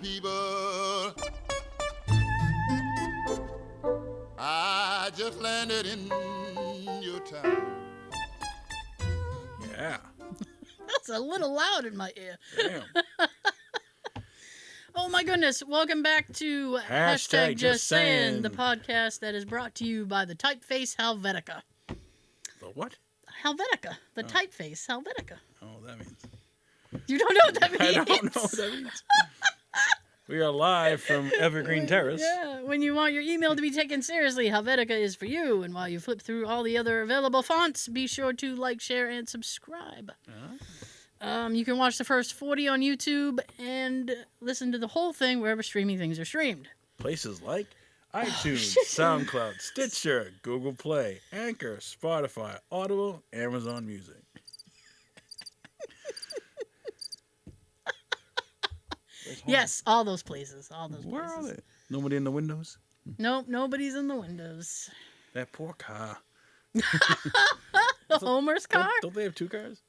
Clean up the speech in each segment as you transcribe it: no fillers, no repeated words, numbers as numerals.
people. I just landed in your town. Yeah. That's a little loud in my ear. Damn. Oh my goodness. Welcome back to Hashtag Just Sayin'. the podcast that is brought to you by the typeface Helvetica. The what? Helvetica. The typeface Helvetica. Oh, that means. You don't know what that means? I don't know what that means. We are live from Evergreen Terrace. Yeah, when you want your email to be taken seriously, Helvetica is for you. And while you flip through all the other available fonts, be sure to like, share, and subscribe. You can watch the first 40 on YouTube and listen to the whole thing wherever streaming things are streamed. Places like iTunes, SoundCloud, Stitcher, Google Play, Anchor, Spotify, Audible, Amazon Music. Yes, all those places. All those Where places. are they? Nobody in the windows? Nope, nobody's in the windows. That poor car. The Homer's car? Don't they have two cars?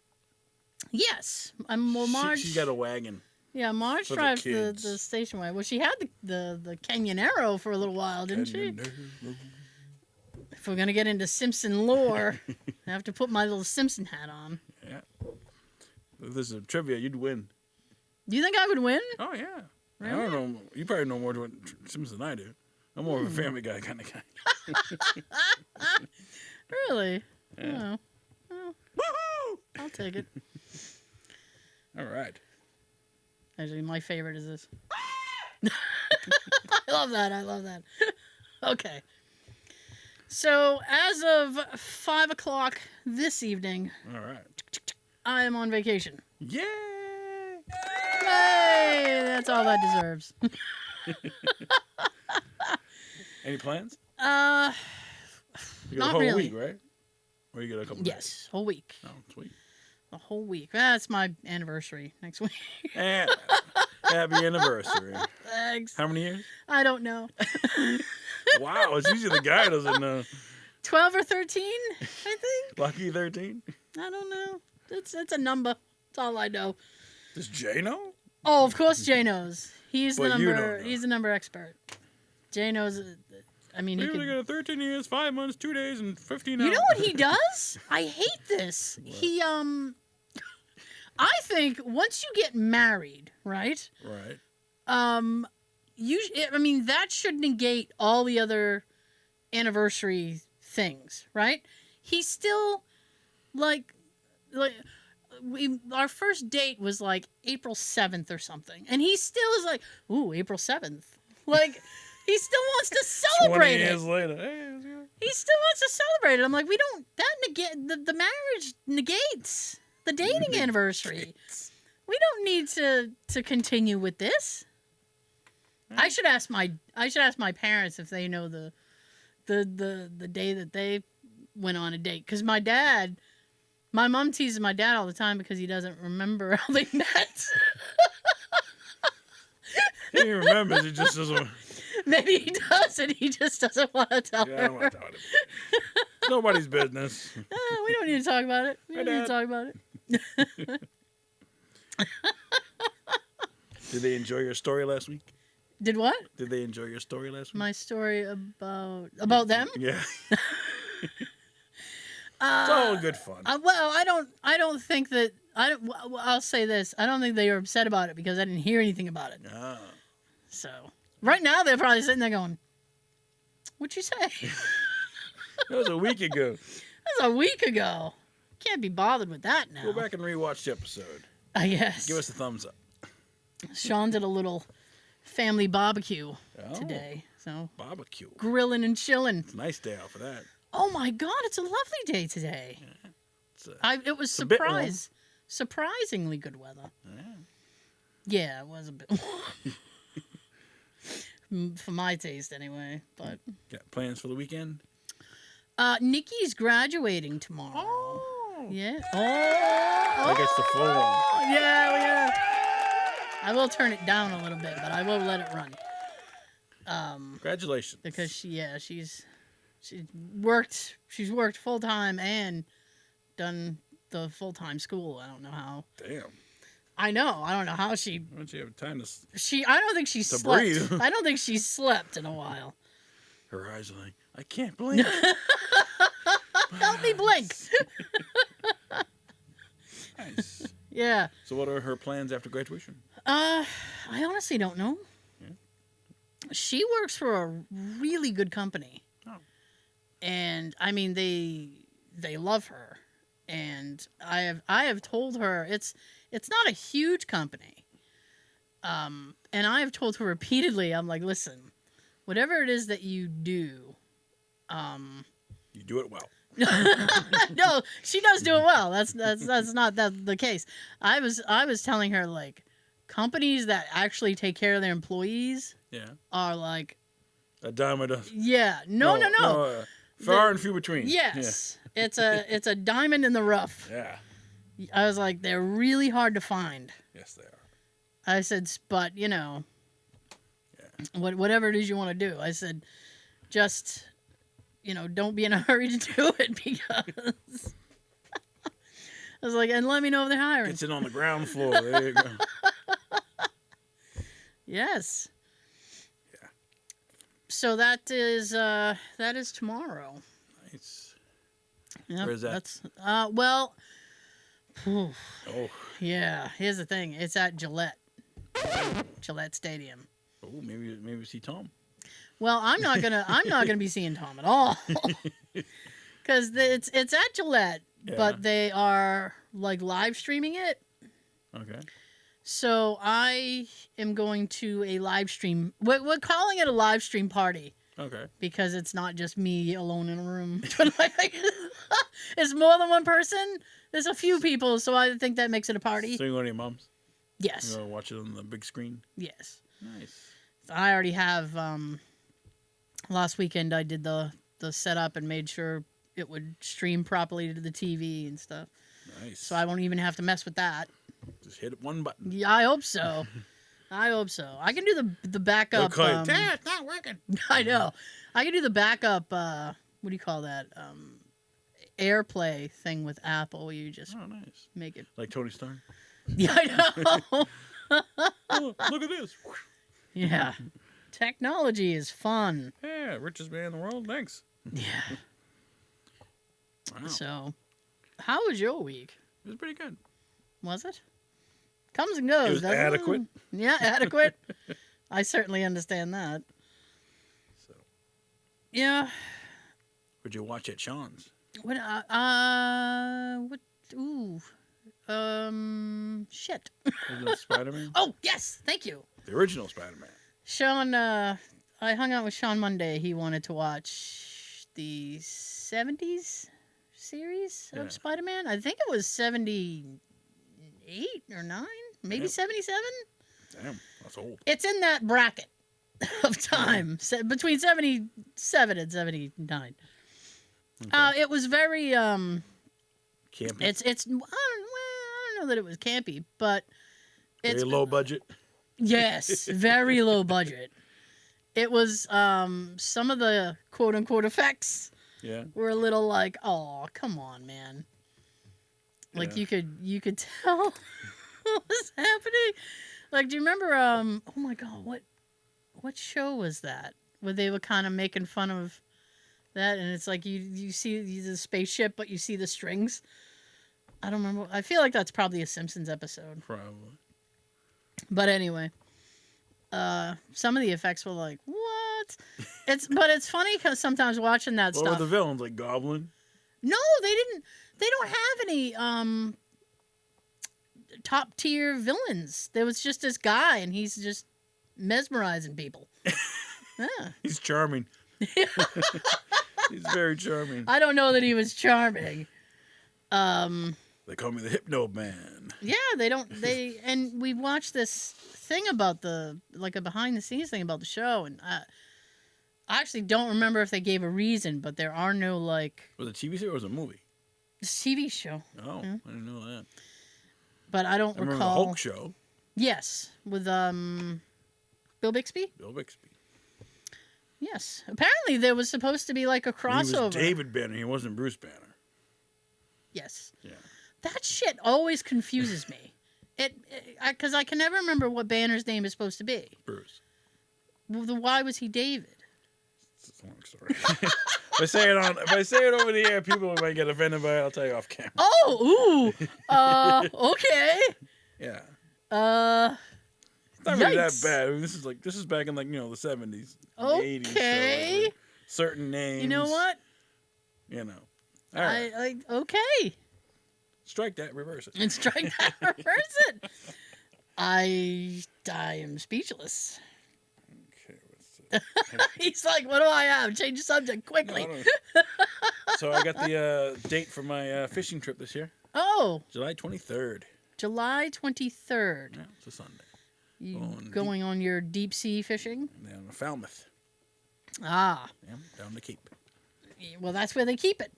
Yes. Well, Marge. She's got a wagon. Yeah, Marge for the drives the kids. station wagon. Well, she had the Canyonero for a little while, didn't she? If we're going to get into Simpson lore, I have to put my little Simpson hat on. Yeah. If this is a trivia, you'd win. Do you think I would win? Oh, yeah. Really? I don't know. You probably know more Simpsons than I do. I'm more of a Family Guy kind of guy. Really? Yeah. Oh. Well, I'll take it. All right. Actually, my favorite is this. I love that. Okay. So, as of 5 o'clock this evening, All right. I am on vacation. Yay! Yay! That's all that deserves. Any plans? You got a not whole really. week, right? Or you got a couple Yes, whole week. days? Oh, sweet. A whole week. That's my anniversary next week. And happy anniversary. Thanks. How many years? I don't know. Wow, it's usually the guy doesn't know. 12 or 13, I think. Lucky 13? I don't know. It's a number. That's all I know. Does Jay know? Oh, of course Jay knows. He's the But you number. don't know. He's the number expert. Jay knows. I mean, he He could. got 13 years, 5 months, 2 days, and 15 You hours. know what he does? I hate this. He I think once you get married, right? Right. I mean, that should negate all the other anniversary things, right? He's still like our first date was like April 7th or something, and he still is like, ooh, April 7th. Like, he still wants to 20 celebrate years it. later. Hey, let's go. He still wants to celebrate it. I'm like, we don't. That the marriage negates the dating anniversary. We don't need to continue with this. I should ask my parents if they know the day that they went on a date, because my mom teases my dad all the time because he doesn't remember how they met. He remembers, he just doesn't. Maybe he does, and he just doesn't want to tell Yeah, I her. don't want to tell him. Nobody's business. We don't need to talk about it. We Hi, don't need to Dad. talk about it. Did they enjoy your story last week? Did what? Did they enjoy your story last week? My story about them? Yeah. It's all good fun. Well, I don't think that I'll say this. I don't think they were upset about it because I didn't hear anything about it. Ah. So right now they're probably sitting there going, "What'd you say?" That was a week ago. That was a week ago. Can't be bothered with that now. Go back and rewatch the episode. I guess. Give us a thumbs up. Sean did a little family barbecue Oh, today. So barbecue. grilling and chilling. It's a nice day out for that. Oh my God, it's a lovely day today. It's a, It was a bit warm. surprisingly good weather. yeah. Yeah, it was a bit warm. For my taste anyway. But Got plans for the weekend? Nikki's graduating tomorrow. Oh. Yeah. I guess the full one. Yeah. I will turn it down a little bit, but I will let it run. Congratulations. Because she's worked full time and done the full time school. I don't know how. Damn. I know. I don't know how she. Why don't you have time to? I don't think she slept. breathe. I don't think she slept in a while. Her eyes are like, I can't blink. Help me blink. Nice. Yeah. So, what are her plans after graduation? I honestly don't know. Yeah. She works for a really good company. Oh. And I mean they love her. And I have told her it's not a huge company. And I have told her repeatedly, I'm like, listen, whatever it is that you do, You do it well. no, she does do it well. That's not the case. I was telling her, like, companies that actually take care of their employees are like a dime a dozen. Yeah. No. Far and few between. Yes. Yeah. It's a diamond in the rough. Yeah. I was like, they're really hard to find. Yes, they are. I said, but whatever it is you want to do. I said, just don't be in a hurry to do it, because I was like, and let me know if they're hiring. Gets it on the ground floor. There you go. Yes. Yeah. So that is tomorrow. Nice. Yep, Where is that? That's well. Oh. Yeah. Here's the thing. It's at Gillette Stadium. Oh, maybe see Tom. Well, I'm not gonna be seeing Tom at all, because it's at Gillette, but they are like live streaming it. Okay. So I am going to a live stream. We're calling it a live stream party. Okay. Because it's not just me alone in a room. It's more than one person. There's a few people, so I think that makes it a party. So you going to your mom's? Yes. You going to watch it on the big screen? Yes. Nice. I already have. Last weekend I did the setup and made sure it would stream properly to the TV and stuff. Nice. So I won't even have to mess with that. Just hit one button. Yeah, I hope so. I hope so. I can do the backup. It's not working. I know. I can do the backup. What do you call that? AirPlay thing with Apple. You just nice. make it like Tony Stark. Yeah, I know. Oh, look at this. Yeah. Technology is fun. Yeah, richest man in the world. Thanks. Yeah. Wow. So, how was your week? It was pretty good. Was it? Comes and goes. It was adequate. Yeah, adequate. I certainly understand that. So. Yeah. Would you watch at Sean's? What? What? Ooh. Shit. Was it Spider-Man? Oh yes, thank you. The original Spider-Man. Sean. I hung out with Sean Monday. He wanted to watch the 70s series of Spider-Man. I think it was 78 or 9, maybe 77. Damn, that's old. It's in that bracket of time, between 77 and 79. Okay. It was very Campy. It's I don't know that it was campy, but it's very low budget. Yes, very low budget. It was some of the quote unquote effects were a little like, oh, come on, man. Like you could tell what was happening. Like, do you remember oh my god, what show was that? Where they were kind of making fun of that, and it's like you see the spaceship, but you see the strings. I don't remember. I feel like that's probably a Simpsons episode. Probably. But anyway, some of the effects were like, what? But it's funny because sometimes watching that What stuff. were the villains, like Goblin? No, they didn't. They don't have any top tier villains. There was just this guy, and he's just mesmerizing people. Yeah. He's charming. He's very charming. I don't know that he was charming. They call me the Hypno Man. Yeah, and we watched this thing about a behind the scenes thing about the show, and I actually don't remember if they gave a reason, but there are no like. Was it a TV series or was it a movie? TV show. Oh, I didn't know that. But I don't remember recall. the Hulk show. Yes, with Bill Bixby. Bill Bixby. Yes, apparently there was supposed to be like a crossover. He was David Banner. He wasn't Bruce Banner. Yes. Yeah. That shit always confuses me. Because I can never remember what Banner's name is supposed to be. Bruce. Well, why was he David? It's a long story. If I say it over the air, people might get offended by it. I'll tell you off camera. Oh, ooh. Okay. Yeah. It's not really that bad. I mean, this is back in the 70s, the 80s. Okay. So certain names. You know what? All right. Okay. Strike that, reverse it. And strike that, reverse it. I am speechless. Okay, what's it? He's like, what do I have? Change the subject quickly. No. So I got the date for my fishing trip this year. Oh. July 23rd. July 23rd. Yeah, it's a Sunday. You going on your deep sea fishing? Down to Falmouth. Ah. Yeah, down the Cape. Well, that's where they keep it.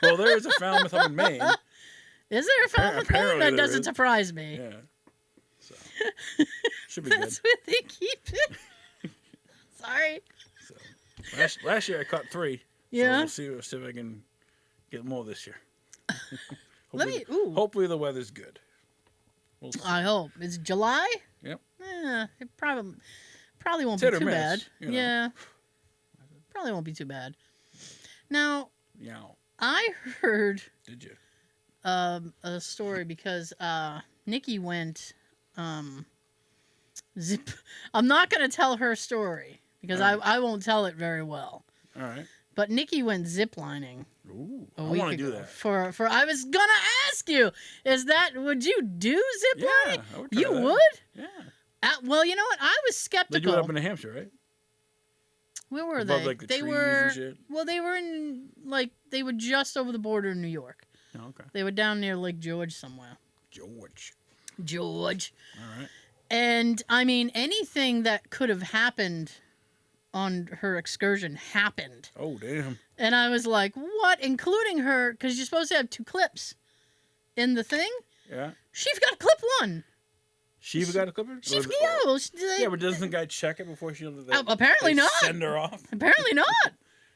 Well, there is a Falmouth up in Maine. Is there a Falmouth? That doesn't surprise me. Yeah. So, should be good. That's where they keep it. Sorry. So, last year I caught 3. Yeah. So we'll see if I can get more this year. Ooh. Hopefully the weather's good. We'll see. I hope. It's July? Yep. It probably won't Hit be or too miss, bad. you know. Yeah. Probably won't be too bad. Now, Yeah. I heard Did you? a story because Nikki went zip. I'm not going to tell her story because I won't tell it very well. All right. But Nikki went ziplining. Ooh, I I want to do that. For I was gonna ask you, would you do ziplining? Yeah, I would try You that. would? Yeah. Well, you know what? I was They skeptical. do it up in New Hampshire, right? Where were Above, they? like, the they trees were and shit? Well, they were in they were just over the border in New York. Oh, okay. They were down near Lake George somewhere. George. All right. And I mean, anything that could have happened on her excursion happened. Oh, damn. And I was like, what? Including her, because you're supposed to have 2 clips in the thing. Yeah. She's got clip 1. She even got a clipper? Yeah, but doesn't the guy check it before she... apparently they not. Send her off? Apparently not.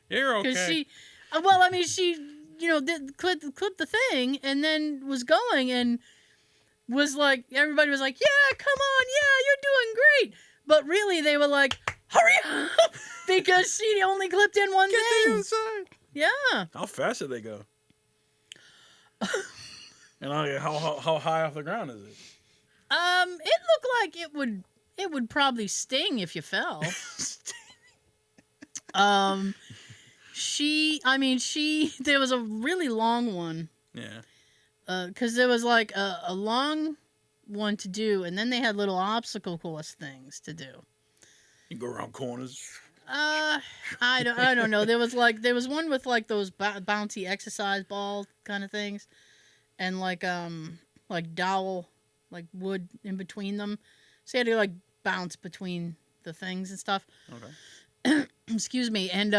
You're okay. Because she, did clip the thing and then was going and was like, everybody was like, yeah, come on, yeah, you're doing great. But really, they were like, hurry up, because she only clipped in one Get thing. the other side. Yeah. How fast did they go? And how high off the ground is it? It looked like it would probably sting if you fell. There was a really long one. Yeah. Because there was like a long one to do, and then they had little obstacle course things to do. You go around corners. I don't know. There was one with like those bouncy exercise ball kind of things, and like dowel, like wood in between them. So you had to like bounce between the things and stuff. Okay. Excuse me. And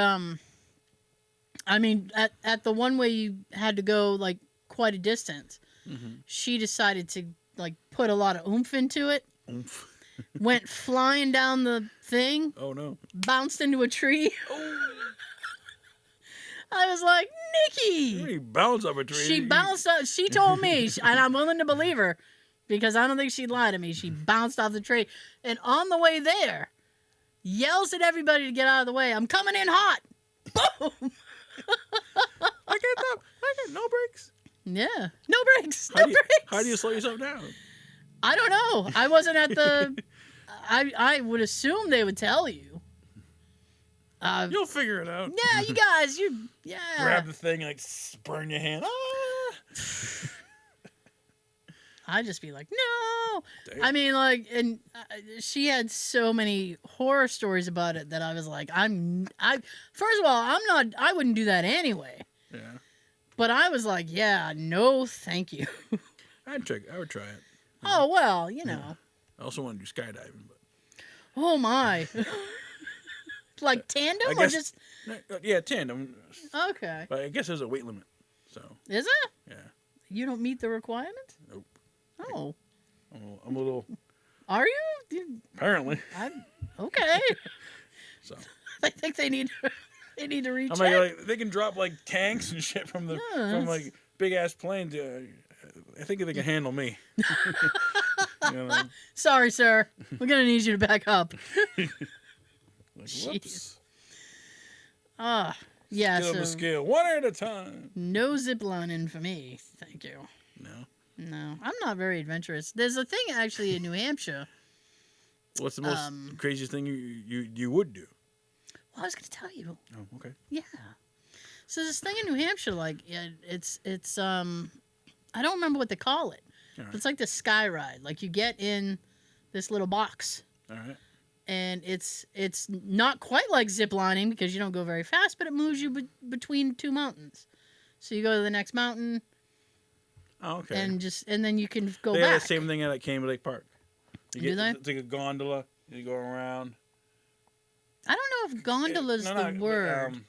at the one way you had to go like quite a distance. Mm-hmm. She decided to like put a lot of oomph into it. Oomph. Went flying down the thing. Oh no. Bounced into a tree. I was like, Nikki. You bounce up a tree. She bounced up. She told me, and I'm willing to believe her because I don't think she'd lie to me. She bounced off the tree, and on the way there, yells at everybody to get out of the way. I'm coming in hot. Boom. I get no brakes. Yeah, no brakes. No brakes. How do you slow yourself down? I don't know. I wasn't at the. I would assume they would tell you. You'll figure it out. Yeah, you guys, grab the thing and like burn your hand. Ah! I'd just be like, no. Damn. I mean, like, and she had so many horror stories about it that I was like, first of all, I wouldn't do that anyway. Yeah. But I was like, yeah, no, thank you. I would try it. Oh, well, you know. I also want to do skydiving, but. Oh, my. Like tandem or just. Yeah, tandem. Okay. But I guess there's a weight limit. So. Is it? Yeah. You don't meet the requirement? Nope. Oh. I'm a little. Are you? Apparently. Okay. So. I think they need to recheck. I'm like, they can drop like tanks and shit from like big ass planes I think they can handle me. You know? Sorry, sir. We're gonna need you to back up. Like, Jeez. whoops. Ah, yeah. Get on the So scale one at a time. no zip lining for me. Thank you. No, I'm not very adventurous. There's a thing actually in New Hampshire. What's the most craziest thing you would do? Well, I was gonna tell you. Oh, okay. Yeah. So this thing in New Hampshire, like, it's I don't remember what they call it. All right. It's like the sky ride. Like you get in this little box, All right. and it's not quite like zip lining because you don't go very fast, but it moves you between two mountains. So you go to the next mountain, Oh, okay. and then you can go They back. have the same thing at Cambridge Lake Park. You Do they? It's like a gondola. You go around. I don't know if gondola's the word.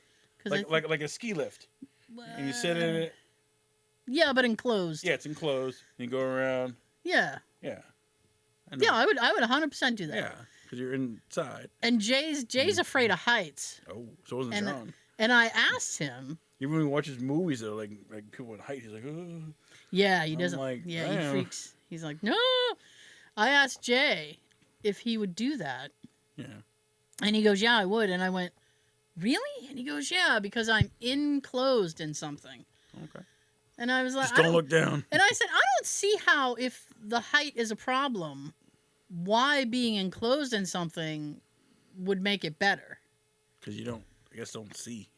Like a ski lift. And you sit in it. Yeah, but enclosed. Yeah, it's enclosed. You go around. Yeah. Yeah. Yeah, I would 100% do that. Yeah, because you're inside. And Jay's afraid of heights. Oh, so wasn't John. And I asked him. Even when he watches movies that are like people in height, he's like, oh. Yeah, he doesn't. Like, yeah, damn. he freaks. He's like, no. I asked Jay if he would do that. Yeah. And he goes, yeah, I would. And I went, really? And he goes, yeah, because I'm enclosed in something. Okay. And I was like, Just don't look down. And I said, I don't see how, if the height is a problem, why being enclosed in something would make it better. Because you don't see.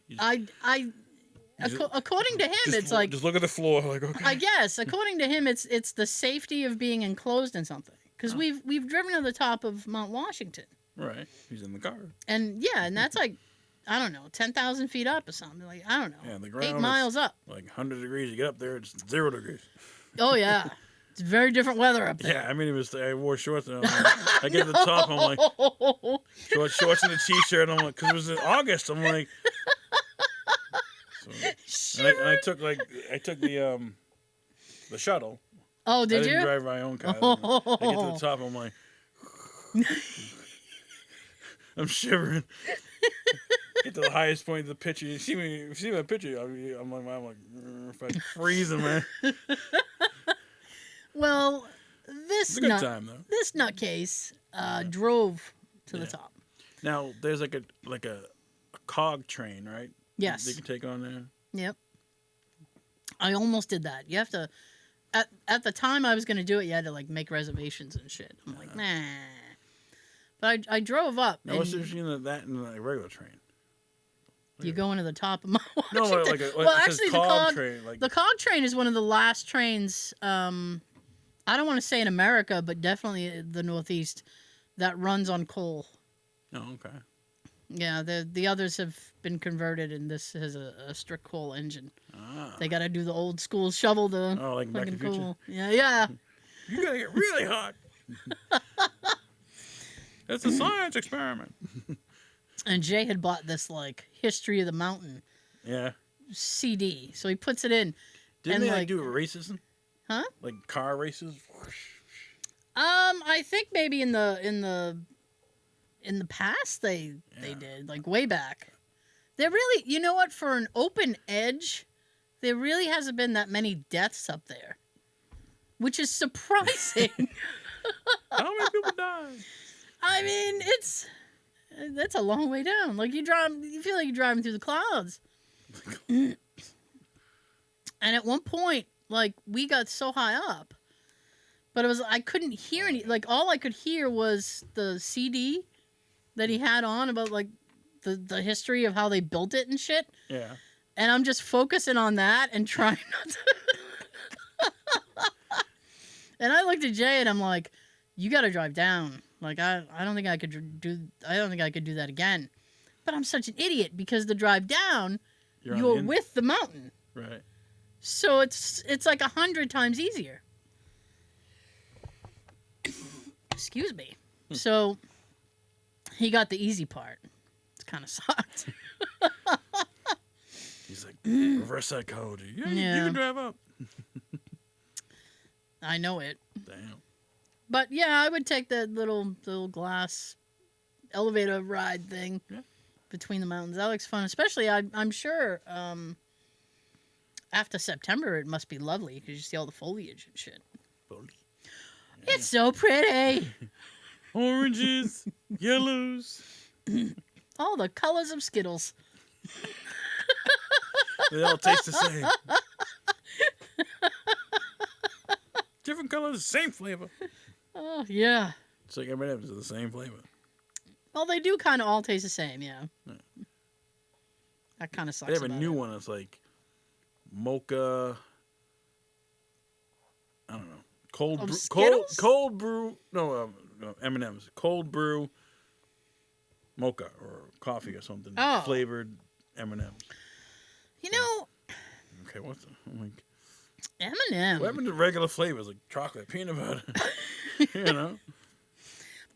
According to him, it's like, just look at the floor. Like, okay. I guess according to him, it's the safety of being enclosed in something. Because we've driven to the top of Mount Washington. Right. He's in the car. And yeah, and that's like, I don't know, 10,000 feet up or something. Like, I don't know. Yeah, the ground 8 miles up. Like 100 degrees. You get up there, it's 0 degrees. Oh yeah, it's very different weather up there. Yeah, I mean, I wore shorts. And I get to the top, I'm like, shorts and a t-shirt. I'm like, because it was in August. I'm like, so, and I took the shuttle. Oh, did I didn't you? drive my own car. I get to the top, I'm like, I'm shivering. Get to the highest point of the picture. You see my picture. I'm like, freezing, man. Well, It's a good time though. This nutcase drove to the top. Now there's like a cog train, right? Yes. They can take on there. Yep. I almost did that. You have to. At the time I was going to do it, you had to like make reservations and shit. I'm like, nah. But I drove up. Now what's the difference between that and a regular train? You go into the top of Mount No, Washington. well, actually, the cog train. The cog train is one of the last trains. I don't want to say in America, but definitely the Northeast, that runs on coal. Oh, okay. Yeah, the others have been converted, and this has a strict coal engine. Ah. They got to do the old school shovel to like Back to the Future. coal. Yeah. You gotta get really hot. It's a science experiment. And Jay had bought this like History of the Mountain. Yeah. CD, so he puts it in. Didn't they like do races? Huh? Like car races? I think maybe in the past they did, like way back. There really, you know what, for an open edge, there really hasn't been that many deaths up there. Which is surprising. How many people died? I mean, that's a long way down. Like you feel like you're driving through the clouds. And at one point, like we got so high up, but I couldn't hear any. Like all I could hear was the CD that he had on about like the history of how they built it and shit. Yeah. And I'm just focusing on that and trying not to. And I looked at Jay and I'm like, "You got to drive down." Like I don't think I could do that again. But I'm such an idiot because the drive down, you're with the mountain. Right. So it's like 100 times easier. Excuse me. So he got the easy part. It's kind of sucked. He's like, reverse psychology. Yeah, you can drive up. I know it. Damn. But yeah, I would take that little glass elevator ride thing between the mountains. That looks fun. Especially, I'm sure After September, it must be lovely because you see all the foliage and shit. Bully. It's so pretty. Oranges, yellows. All the colors of Skittles. They all taste the same. Different colors, same flavor. Oh, yeah. It's like M&M's are the same flavor. Well, they do kind of all taste the same, yeah. That kind of sucks. They have a about new it. one that's like mocha. I don't know. Of Skittles? Cold brew. No, M&M's. Cold brew mocha or coffee or something. Oh. Flavored M&M's. You know, Okay, what's the, I'm like, M&M. what happened to regular flavors like chocolate, peanut butter? You know,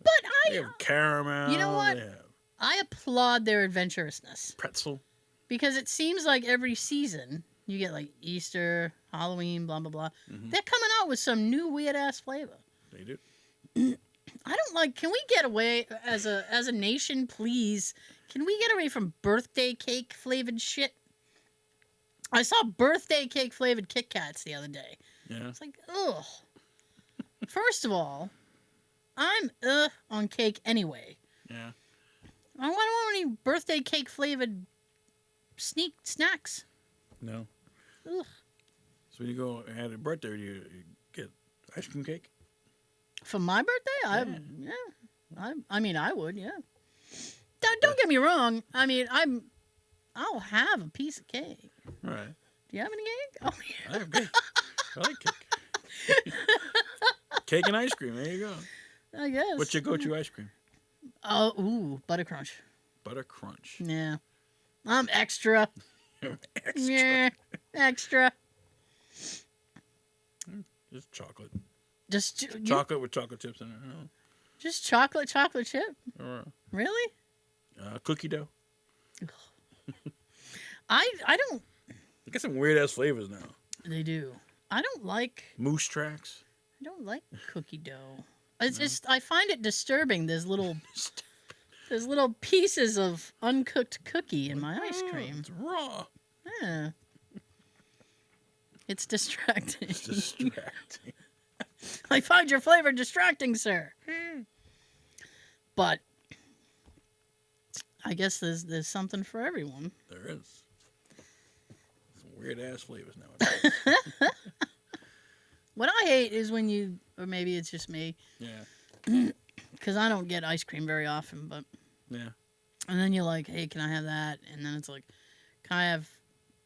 But they have caramel. You know what? They have I applaud their adventurousness pretzel. because it seems like every season you get like Easter, Halloween, blah blah blah. Mhm. They're coming out with some new weird ass flavor. They do. I don't like. Can we get away as a nation, please? Can we get away from birthday cake flavored shit? I saw birthday cake flavored Kit Kats the other day. Yeah. It's like, ugh. First of all, I'm on cake anyway. Yeah. I don't want any birthday cake flavored snacks. No. Ugh. So when you go and have a birthday, you get ice cream cake. For my birthday, I mean, I would, yeah. Don't get me wrong. I mean, I'll have a piece of cake. All right. Do you have any cake? Oh, yeah. I have cake. I like cake. Cake and ice cream. There you go. I guess. What's your go-to ice cream? Oh, ooh, butter crunch. Butter crunch. Yeah, I'm extra. Extra. Yeah, extra. Just chocolate. Just Chocolate with chocolate chips in it. just chocolate chip. Or Really? cookie dough. I don't. They got some weird ass flavors now. They do. I don't like. Moose tracks. I don't like cookie dough. It's just I find it disturbing. There's little pieces of uncooked cookie in my ice cream. It's raw. Yeah. It's distracting. It's distracting. I find your flavor distracting, sir. But I guess there's something for everyone. There is. Some weird ass flavors nowadays. What I hate is when you, or maybe it's just me, Yeah. because I don't get ice cream very often, but Yeah. and then you're like, hey, can I have that? And then it's like, can I have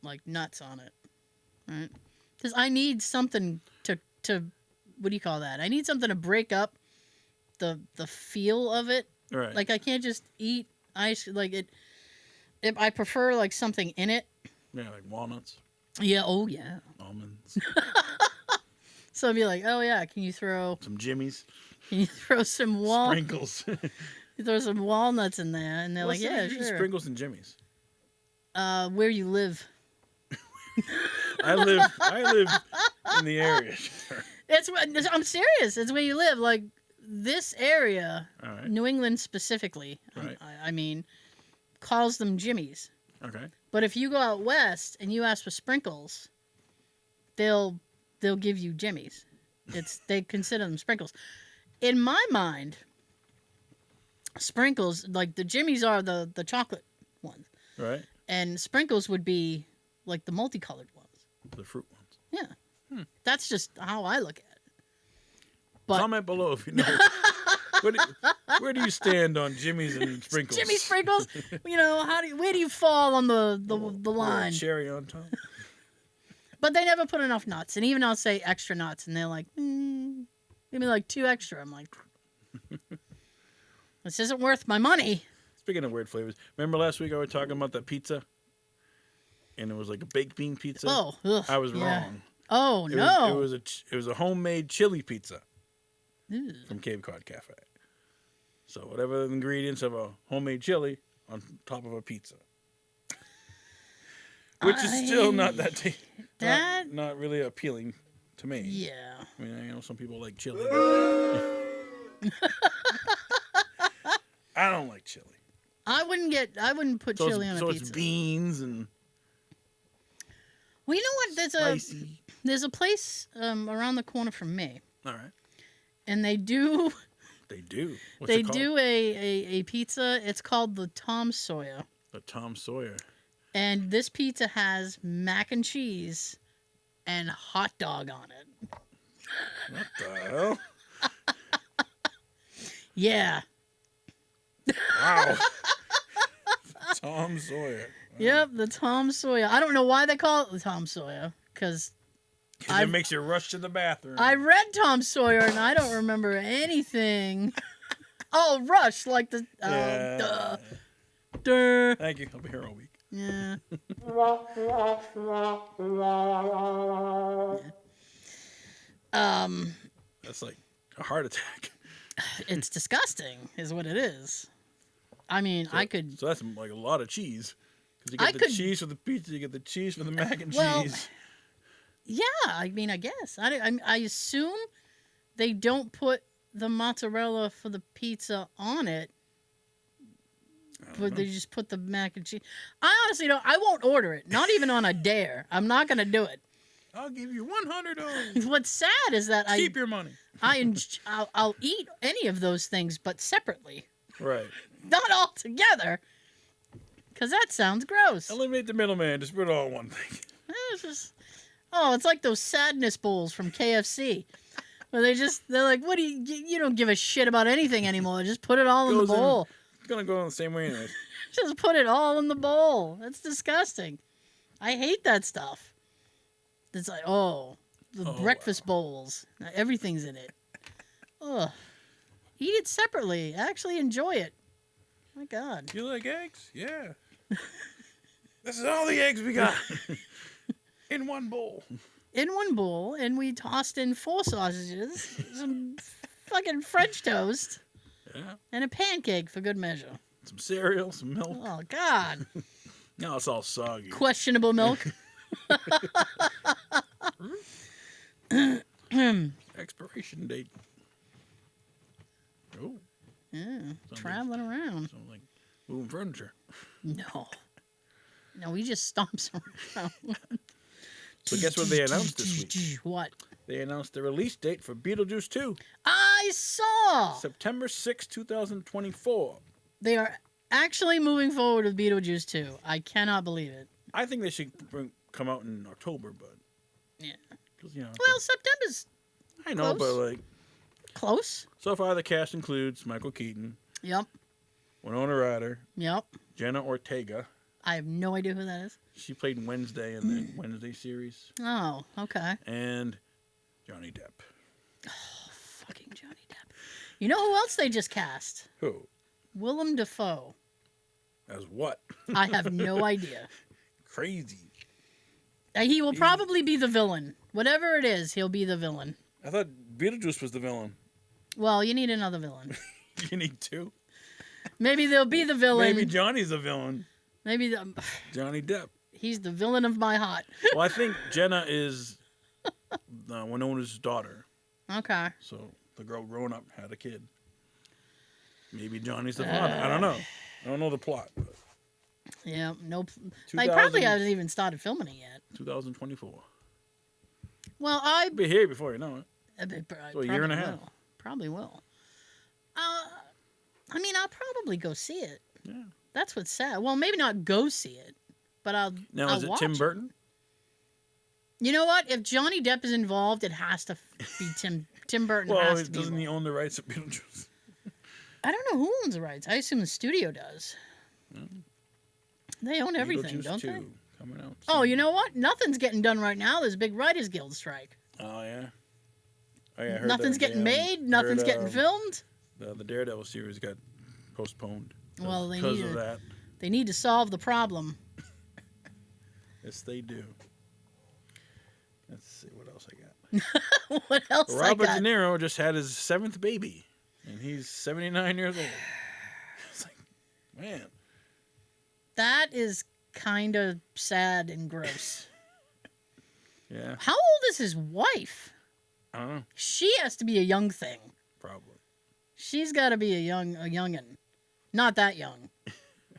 like nuts on it? Right? Because I need something to what do you call that? I need something to break up the feel of it. Right. Like I can't just eat ice like it. If I prefer like something in it. Yeah, like walnuts, Yeah. Oh yeah. almonds, So I'd be like, oh yeah, can you throw some jimmies, some sprinkles. you throw some walnuts in there? And they're What's like, the yeah, difference sure. Sprinkles and jimmies. Where you live. I live in the area. Sure. I'm serious. It's where you live. Like this area, All right. New England specifically. Right. I mean, calls them jimmies. Okay. But if you go out west and you ask for sprinkles, they'll give you jimmies. They consider them sprinkles. In my mind, sprinkles like the jimmies are the chocolate ones, Right. and sprinkles would be like the multicolored ones. The fruit ones. Yeah, that's just how I look at it. But Comment below if you know. Where do you stand on jimmies and sprinkles? Jimmy sprinkles, you know, where do you fall on the line? Cherry on top. But they never put enough nuts, and even I'll say extra nuts, and they're like, give me like 2 extra. I'm like, this isn't worth my money. Speaking of weird flavors, remember last week I was talking about that pizza, and it was like a baked bean pizza. Oh, ugh, I was yeah. wrong. Oh It no! was a homemade chili pizza Ew. from Cape Cod Cafe. So whatever the ingredients of a homemade chili on top of a pizza, which is still not that. not really appealing to me. Yeah. I mean, you know, some people like chili. I don't like chili. I wouldn't put chili on a so pizza. it's beans and Well, you know what? Spicy. There's a place around the corner from me, All right. and they do They do. What's they it called? do a pizza. It's called the Tom Sawyer, The Tom Sawyer. and this pizza has mac and cheese and hot dog on it. What the hell? Yeah. Wow. Tom Sawyer. Yep, the Tom Sawyer. I don't know why they call it the Tom Sawyer, because Because it makes you rush to the bathroom. I read Tom Sawyer and I don't remember anything. Oh, Rush, like the Yeah. duh. Thank you. I'll be here all week. Yeah. That's like a heart attack. It's disgusting, is what it is. I mean, I could. So that's like a lot of cheese. Because you I get the could- cheese for the pizza, you get the cheese for the mac and Well, cheese. Yeah, I mean, I guess I assume they don't put the mozzarella for the pizza on it, but they just put the mac and cheese. I honestly don't. I won't order it. Not even on a dare. I'm not gonna do it. I'll give you $100. What's sad is that Keep your money. I'll eat any of those things, but separately, Right. not all together, because that sounds gross. Eliminate the middleman. Just put it all in one thing. It's like those sadness bowls from KFC. Where they're like, what do you don't give a shit about anything anymore. Just put it all in the Goes in- bowl. It's going to go in the same way anyways. Just put it all in the bowl. That's disgusting. I hate that stuff. It's like, the breakfast bowls. Everything's in it. Ugh. Eat it separately. Actually enjoy it. My God. You like eggs? Yeah. This is all the eggs we got. In one bowl. In one bowl, and we tossed in 4 sausages, some fucking French toast, Yeah. and a pancake for good measure. Some cereal, some milk. Oh, God. Now it's all soggy. Questionable milk. Expiration date. Oh, Yeah, traveling around. something like moving furniture. No. No, he just stomps around. So guess what they announced this week? What? They announced the release date for Beetlejuice 2, I saw! September 6, 2024. They are actually moving forward with Beetlejuice 2. I cannot believe it. I think they should come out in October, but Yeah. 'cause, you know, Well, September's I know, close. but like close. so far the cast includes Michael Keaton, Yep. Winona Ryder, Yep. Jenna Ortega. I have no idea who that is. She played Wednesday in the Wednesday series, Oh, okay. and Johnny Depp. Fucking Johnny Depp. You know who else they just cast? Who? Willem Dafoe. As what? I have no idea. Crazy. He will probably be the villain. Whatever it is, he'll be the villain. I thought Beetlejuice was the villain. Well, you need another villain. You need two. Maybe they'll be the villain. Maybe Johnny's the villain. Maybe Johnny Depp. he's the villain of my heart. Well, I think Jenna is Winona's daughter. Okay. So the girl growing up had a kid. Maybe Johnny's the father. I don't know. I don't know the plot. But Yeah. Nope. They 2000 probably haven't even started filming it yet. 2024. Well, I Be here before you know it. So a year and a half. Probably will. I mean, I'll probably go see it. Yeah. That's what's sad. Well, maybe not go see it, but I'll. Now, I'll is it watch Tim Burton? You know what? If Johnny Depp is involved, it has to be Tim Burton. Well, has to be doesn't he involved. own the rights to Beetlejuice? I don't know who owns the rights. I assume the studio does. They own everything, Beetlejuice don't 2 they? coming out. Oh, soon. you know what? Nothing's getting done right now. There's a big Writers Guild strike. Oh, yeah. Oh, yeah, I heard Nothing's that, getting made. Nothing's heard, getting filmed. The Daredevil series got postponed. Well, they because need of to- that. They need to solve the problem. Yes, they do. Let's see what else I got. What else I Robert got? De Niro just had his 7th baby, and he's 79 years old. It's like, man, That is kind of sad and gross. yeah, How old is his wife? I don't know, She has to be a young thing. probably. She's got to be a youngin'. Not that young,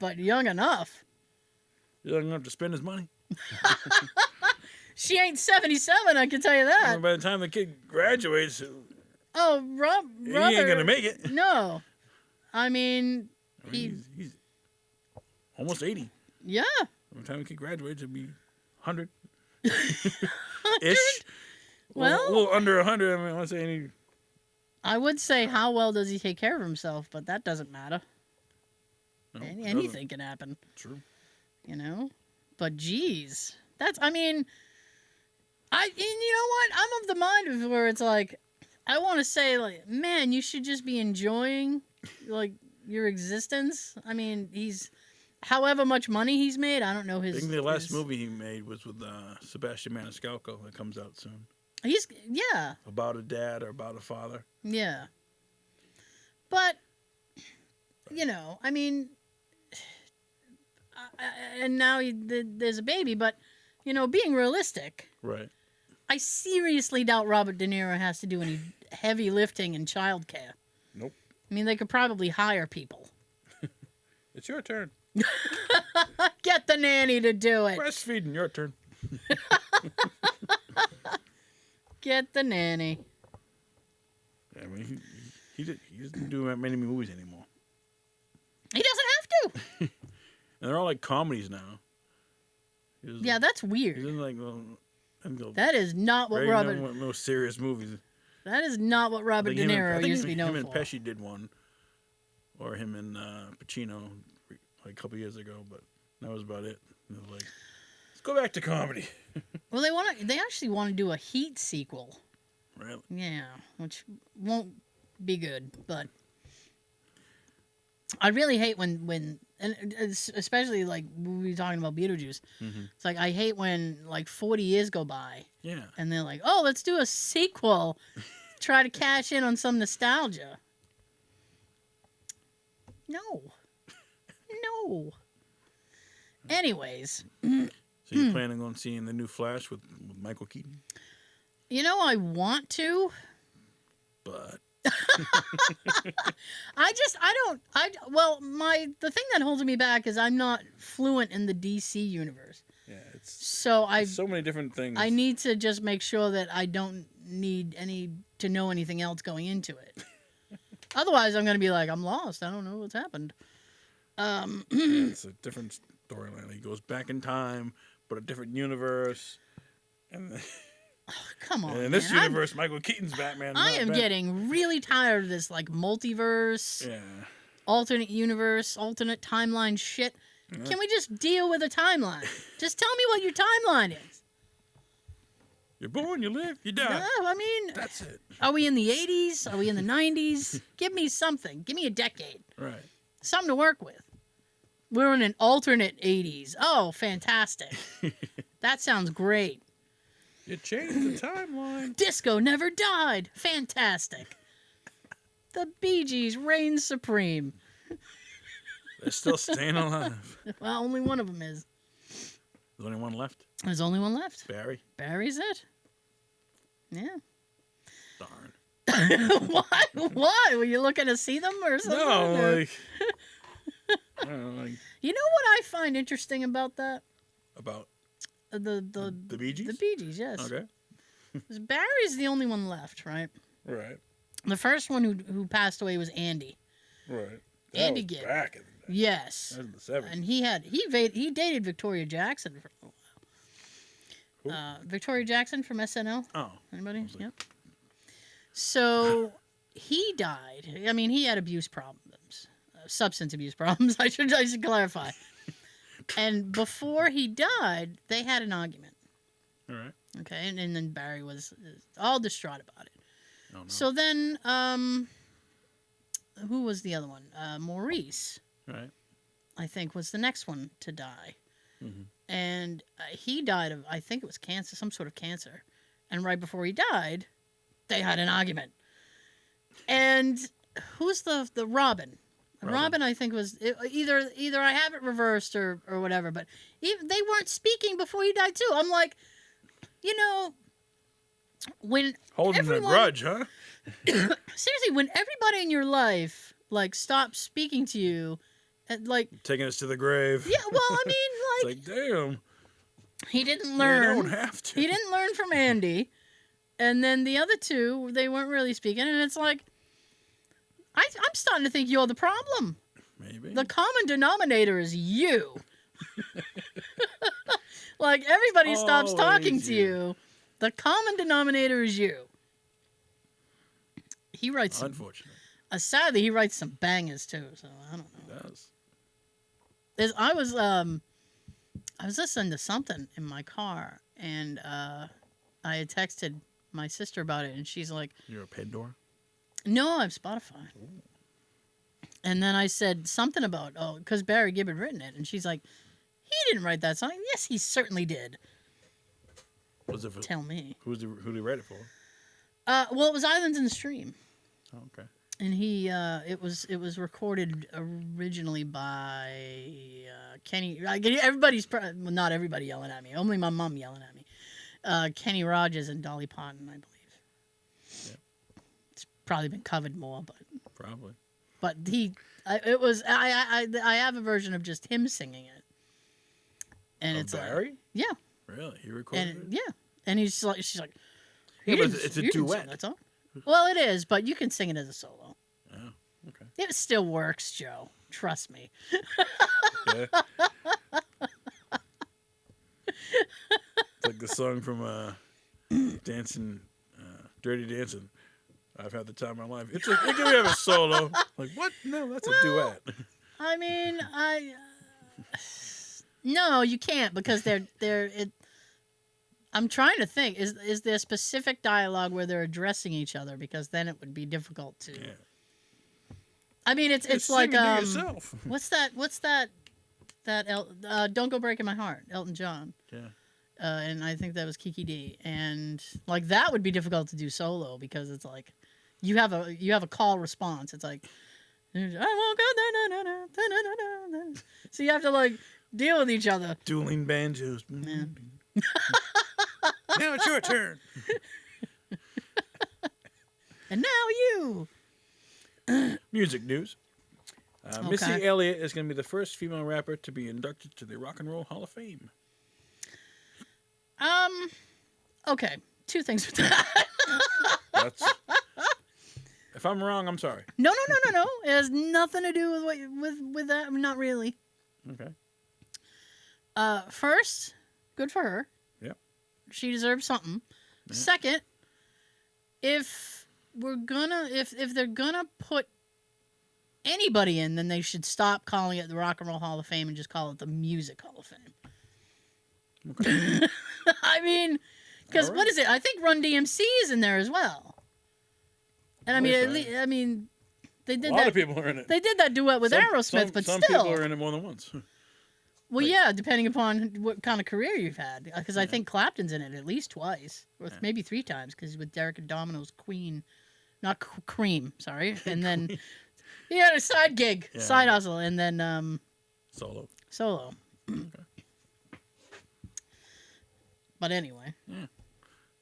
but young enough. He's young enough to spend his money. She ain't 77, I can tell you that. By the time the kid graduates, Oh, he Robert. ain't gonna make it. No. I mean, He's almost 80. yeah. By the time the kid graduates, it'll be 100 ish. Well, a little under 100. I mean, I want to say any. I would say, how well does he take care of himself? But that doesn't matter. No, it Anything can happen. True. You know? But geez. That's, I mean, and you know what? I'm of the mind of where it's like, I want to say, like, man, you should just be enjoying, like, your existence. I mean, however much money he's made, I don't know his. I think the last movie he made was with Sebastian Maniscalco that comes out soon. Yeah. About a dad or about a father. Yeah. But, you know, I mean, and now there's a baby, but, you know, being realistic. Right. I seriously doubt Robert De Niro has to do any heavy lifting in childcare. Nope. I mean, they could probably hire people. It's your turn. Get the nanny to do it. Breastfeeding, your turn. Get the nanny. I mean, he doesn't do that many movies anymore. He doesn't have to. And they're all like comedies now. Yeah, that's He weird. doesn't like That is not what Robert. No serious movies. That is not what Robert De Niro used to be known him and for. Pesci did one, or him and Pacino, like a couple years ago. But that was about it. It was like, let's go back to comedy. Well, they actually want to do a Heat sequel. Really? Yeah, which won't be good, but I really hate when and especially like we were talking about Beetlejuice. Mm-hmm. It's like I hate when like 40 years go by. Yeah. And they're like, "Oh, let's do a sequel." Try to cash in on some nostalgia. No. No. Anyways, So you're planning on seeing the new Flash with Michael Keaton? you know I want to. But the thing that holds me back is I'm not fluent in the DC universe. yeah, it's So so many different things. I need to just make sure that I don't need to know anything else going into it. Otherwise, I'm going to be like, I'm lost. I don't know what's happened. It's a different storyline. He goes back in time, but a different universe. And Come on, in this man. universe, Michael Keaton's Batman. I am getting really tired of this like multiverse, Yeah. alternate universe, alternate timeline shit. Yeah. Can we just deal with a timeline? Just tell me what your timeline is. You're born, you live, you die. No, I mean, That's it. are we in the 80s? Are we in the 90s? Give me something. Give me a decade. Right. Something to work with. We're in an alternate 80s. Oh, fantastic. That sounds great. You changed the timeline. Disco never died. Fantastic. The Bee Gees reign supreme. They're still staying alive. Well, only one of them is. There's only one left. There's only one left. Barry. Barry's it. Yeah. Darn. Why? Why? Were you looking to see them or something? No, Or- like. I don't know, like You know what I find interesting about that? about The the Bee Gees? The Bee Gees, yes. Okay. 'Cause Barry's the only one left, right? Right. The first one who passed away was Andy. Right. Andy That was Gibb. back in the day. Yes. That was in the 70s. And he dated Victoria Jackson for a while. Victoria Jackson from SNL. Oh. Anybody? was like- Yep. So he died. I mean, he had abuse problems, substance abuse problems. I should clarify. And before he died, they had an argument. All right. Okay, and then Barry was all distraught about it. Oh, no. So then, who was the other one? Maurice, Right. I think, was the next one to die. Mm-hmm. And he died of, I think it was cancer, some sort of cancer. And right before he died, they had an argument. And who's the Robin? Robin, I think, was either I have it reversed or whatever. But even, they weren't speaking before he died too. I'm like, you know, when Holding a grudge, huh? seriously, when everybody in your life like stops speaking to you, and like Taking us to the grave. yeah, well, I mean, It's like, damn. He didn't You learn. don't have to. He didn't learn from Andy. And then the other two, they weren't really speaking. And it's like, I'm starting to think you're the problem. Maybe. The common denominator is you. Like, everybody stops Always talking to you. you. The common denominator is you. He writes some, Unfortunate. sadly, he writes some bangers, too. So, I don't know. It does. I was listening to something in my car, and I had texted my sister about it, and she's like, You're a Pandora? "No, I'm Spotify." Ooh. And then I said something about, because Barry Gibb had written it, and she's like, "He didn't write that song." Yes, he certainly did. Was it for, Tell me. who did he write it for? Well, it was Islands in the Stream, Oh, okay. and it was recorded originally by Kenny. Everybody's not everybody yelling at me. Only my mom yelling at me. Kenny Rogers and Dolly Parton, I believe. Yeah. It's probably been covered more, Probably. but I have a version of just him singing it, and Of it's like, Barry? yeah, Really? He recorded and it? yeah, and she's like, Yeah, "You but didn't- it's a you didn't sing duet. that song." Well, it is, but you can sing it as a solo. Oh, okay. It still works, Joe. Trust me. Yeah. It's like the song from Dancing, Dirty Dancing. I've had the time of my life. It's like, it can have a solo. Like, what? No, that's a duet. I mean, no, you can't because I'm trying to think. Is there specific dialogue where they're addressing each other? Because then it would be difficult to. Yeah. I mean, it's Just like sing it to yourself. what's that Don't Go Breaking My Heart, Elton John. Yeah. And I think that was Kiki D. And like that would be difficult to do solo because it's like you have a call response. It's like I won't go da-na-na-na. So you have to like deal with each other. Dueling banjos. Yeah. Now it's your turn. And now you. Music news. Missy Okay. Elliott is going to be the first female rapper to be inducted to the Rock and Roll Hall of Fame. Okay. Two things with that. That's. If I'm wrong, I'm sorry. No. It has nothing to do with that. Not really. Okay. First, good for her. Yep. She deserves something. Yeah. Second, if they're gonna put anybody in, then they should stop calling it the Rock and Roll Hall of Fame and just call it the Music Hall of Fame. Okay. I mean, because All what right. is it? I think Run DMC is in there as well. And I mean, Okay. they A did lot that. of people are in it. They did that duet with Aerosmith, but some still. people are in it more than once. Well, Like- yeah, depending upon what kind of career you've had. Because I Yeah. think Clapton's in it at least twice, or Yeah. maybe 3 times, because with Derek and Domino's Queen, not Cream, sorry. And then he had a side gig, Yeah. side hustle, and then Solo. solo. But anyway, I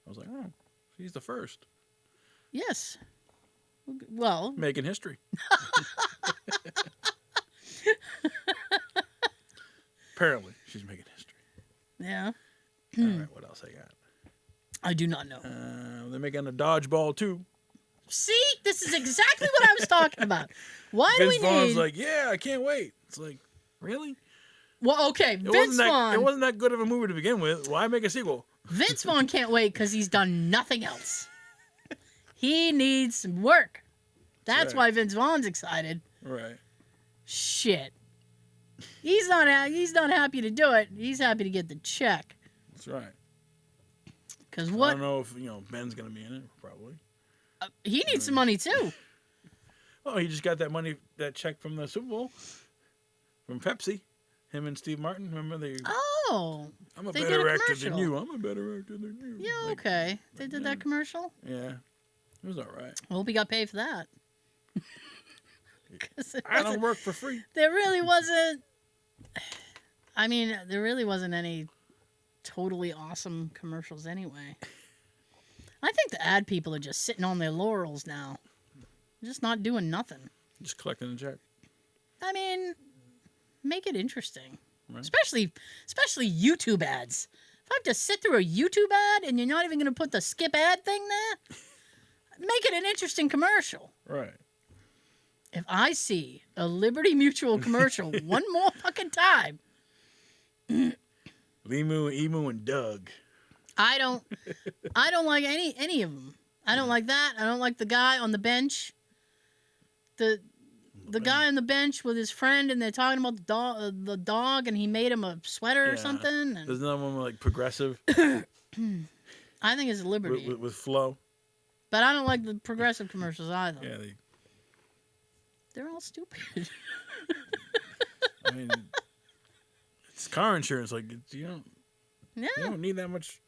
was like, oh, she's the first. yes. Well, Making history. Apparently, she's making history. yeah, All right, what else I got? I do not know. They're making a dodgeball too. See, this is exactly what I was talking about. Why Vince do we Vaughn's need? like, yeah, I can't wait. It's like, really? Well, okay, It Vince Vaughn. It wasn't that good of a movie to begin with. Why make a sequel? Vince Vaughn can't wait because he's done nothing else. He needs some work. That's right. why Vince Vaughn's excited. Right. Shit. He's not happy to do it. He's happy to get the check. That's right. Because I what? don't know if Ben's gonna be in it. Probably. He needs some money too. Oh, he just got that money, that check from the Super Bowl, from Pepsi. Him and Steve Martin. Remember they? Oh. I'm a they did better a actor than commercial. you. I'm a better actor than you. Yeah, Like, okay. They did that commercial. Yeah. It was all right. I hope he got paid for that. 'Cause it I don't wasn't- work for free. There really wasn't. I mean, there really wasn't any totally awesome commercials anyway. I think the ad people are just sitting on their laurels now, just not doing nothing. Just collecting a check. I mean, make it interesting. Right. Especially YouTube ads. If I have to sit through a YouTube ad and you're not even going to put the skip ad thing there, make it an interesting commercial. Right. If I see a Liberty Mutual commercial one more fucking time, Limu, Emu, and Doug. I don't like any of them. I don't like that. I don't like the guy on the bench. The guy on the bench with his friend, and they're talking about the dog, and he made him a sweater or something. And There's another one like Progressive. I think it's Liberty, with Flo. but I don't like the Progressive commercials either. Yeah, They're all stupid. I mean, it's car insurance. Like you Yeah. don't need that much.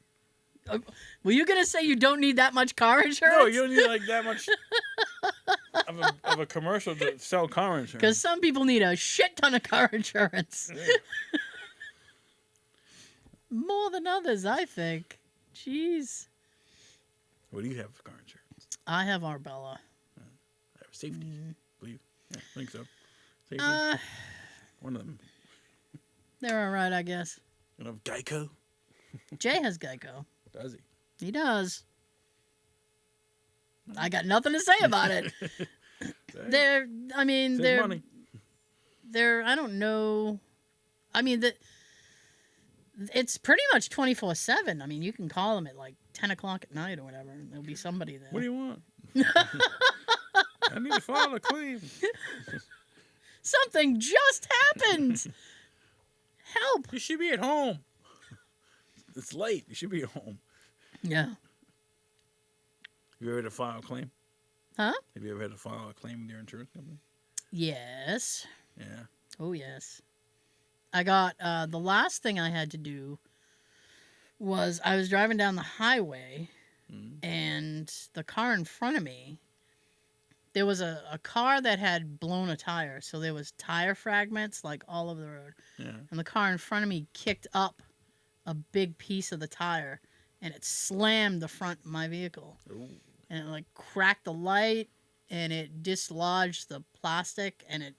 Were you gonna say you don't need that much car insurance? No, you don't need like that much of a commercial to sell car insurance. Because some people need a shit ton of car insurance. More than others, I think. Jeez. What do you have for car insurance? I have Arbella. I have safety. Believe. Yeah, I think so. Safety. One of them. They're all right, I guess. You know, Geico. Jay has Geico. Does he? He does. I got nothing to say about it. Hey, save money. I don't know. I mean, it's pretty much 24/7. I mean, you can call them at like 10 o'clock at night or whatever, and there'll be somebody there. What do you want? I need to file a claim. Something just happened. Help. You should be at home. It's late. You should be at home. Yeah. Have you ever had to file a claim? Huh? Have you ever had to file a claim with your insurance company? Yes. Yeah. Oh, yes. I got, the last thing I had to do was I was driving down the highway, and the car in front of me, there was a car that had blown a tire. So there was tire fragments, like, all over the road. Yeah. And the car in front of me kicked up a big piece of the tire, and it slammed the front of my vehicle. Ooh. And it, like, cracked the light, and it dislodged the plastic, and it,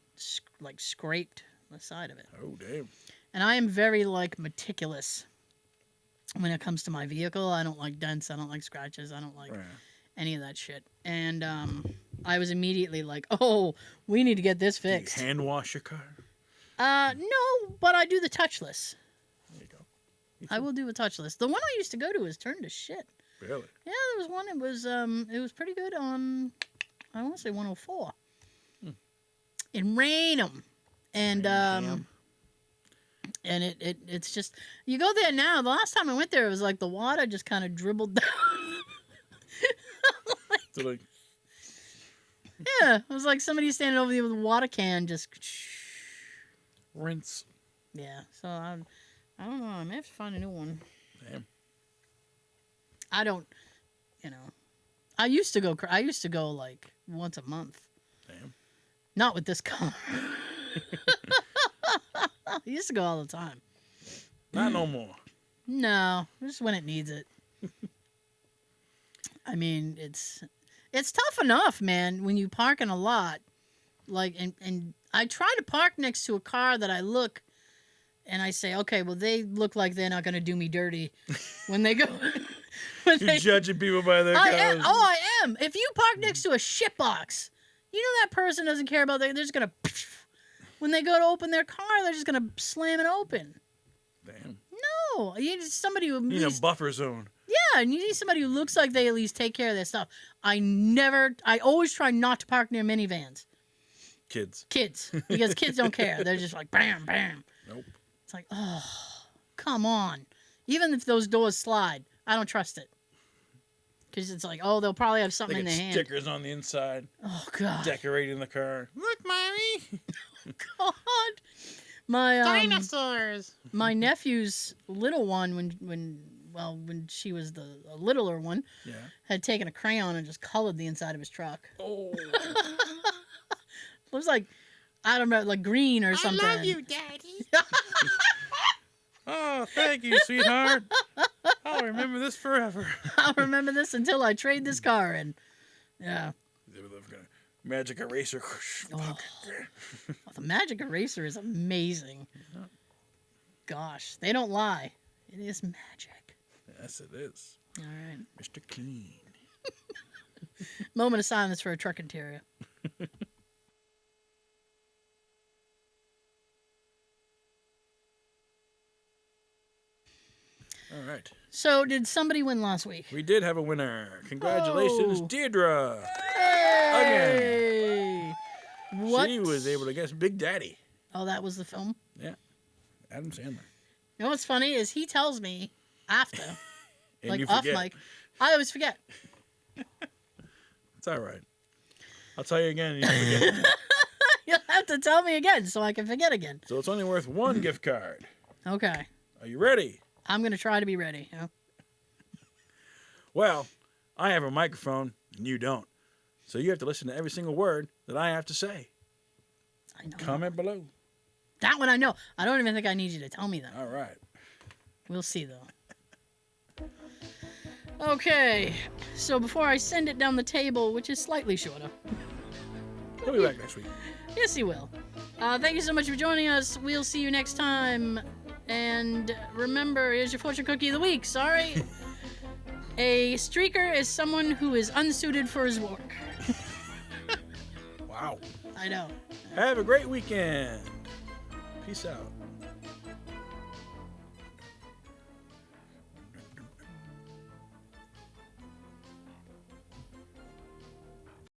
like, scraped the side of it. Oh, damn. And I am very, like, meticulous when it comes to my vehicle. I don't like dents. I don't like scratches. I don't like any of that shit. And I was immediately like, oh, we need to get this fixed. Do you hand wash your car? No, but I do the touchless. There you go. I will do a touchless. The one I used to go to was turned to shit. Really? Yeah, there was one. It was pretty good on, I want to say 104. In Raynham. And and it's just, you go there now. The last time I went there, it was like the water just kind of dribbled down. So like, yeah, it was like somebody standing over there with a water can, just rinse. Yeah, so I don't know. I may have to find a new one. Damn. I don't, I used to go like once a month. Damn. Not with this car. I used to go all the time. Not no more. No, just when it needs it. I mean, it's tough enough, man, when you park in a lot. Like, and I try to park next to a car that I look, and I say, okay, well, they look like they're not going to do me dirty when they go. You're judging people by their cars. I am. If you park next to a shitbox, you know that person doesn't care about that. They're just going to, when they go to open their car, they're just going to slam it open. Damn. No, you need somebody who... You need a buffer zone. Yeah, and you need somebody who looks like they at least take care of their stuff. I always try not to park near minivans. Kids. Because kids don't care. They're just like, bam, bam. Nope. It's like, oh, come on. Even if those doors slide, I don't trust it. Because it's like, oh, they'll probably have something in their hand. Stickers on the inside. Oh, God. Decorating the car. Look, Mommy. God. My Dinosaurs. My nephew's little one, when she was the littler one, had taken a crayon and just colored the inside of his truck. Oh. It was like, I don't know, like green or something. I love you, Daddy. Oh, thank you, sweetheart. I'll remember this forever. I'll remember this until I trade this car in. Yeah. They were gonna magic eraser. Oh, the magic eraser is amazing. gosh. They don't lie. It is magic. Yes, it is. All right. Mr. Clean. Moment of silence for a truck interior. All right. So, did somebody win last week? We did have a winner. Congratulations, Oh. Deirdre. Hey! What? She was able to guess Big Daddy. Oh, that was the film? Adam Sandler. You know what's funny is he tells me after, And like you off forget. mic. I always forget. It's all right. I'll tell you again and you forget. You'll have to tell me again so I can forget again. So it's only worth one gift card. Okay. Are you ready? I'm going to try to be ready. You know? Well, I have a microphone and you don't. So you have to listen to every single word that I have to say. I know. Comment below. That one I know. I don't even think I need you to tell me that. All right. We'll see, though. Okay. So before I send it down the table, which is slightly shorter. He'll be back next week. Yes, he will. Thank you so much for joining us. We'll see you next time. And remember, here's your fortune cookie of the week. Sorry. A streaker is someone who is unsuited for his work. Wow. I know. Have a great weekend. Peace out.